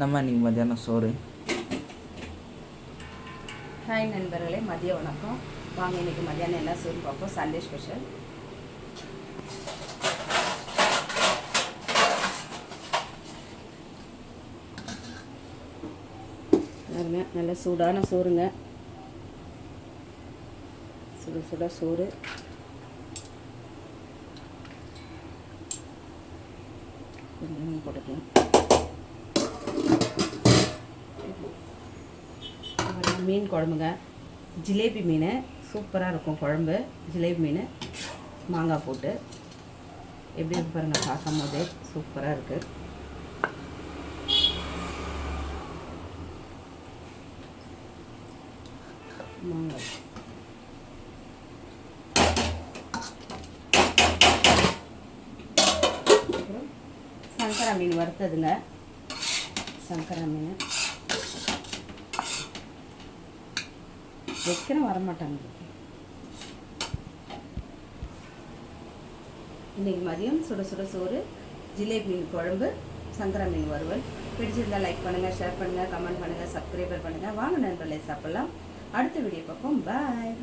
நம்ம இன்றைக்கி மத்தியானம் சோறு. ஹாய் நண்பர்களே, மதிய வணக்கம். வாங்க இன்றைக்கி மத்தியானம் என்ன சோறு பார்ப்போம். Sunday special. பாருங்க, நல்ல சூடான சோறுங்க. சுட சுட சோறு. கொஞ்சம் போட்டுக்கலாம். மீன் குழம்புங்க, ஜிலேபி மீன் சூப்பராக இருக்கும் குழம்பு. ஜிலேபி மீன் மாங்காய் போட்டு எப்படி இருக்கு பாருங்கள், பார்க்கும் போதே சூப்பராக இருக்குது. மாங்காய் அப்புறம் சங்கரா மீன் வறுத்ததுங்க. சங்கரா மீன் வைக்கிறேன், வரமாட்டாங்க. இன்றைக்கி மதியம் சுட சுட சோறு, ஜிலேபி மீன் குழம்பு, சங்கரா மீன் வறுவல். பிடிச்சிருந்தால் லைக் பண்ணுங்கள், ஷேர் பண்ணுங்கள், கமெண்ட் பண்ணுங்கள், சப்ஸ்கிரைபர் பண்ணுங்கள். வாங்க நண்பர்களே, சாப்பிட்லாம். அடுத்த வீடியோ பார்ப்போம். பாய்.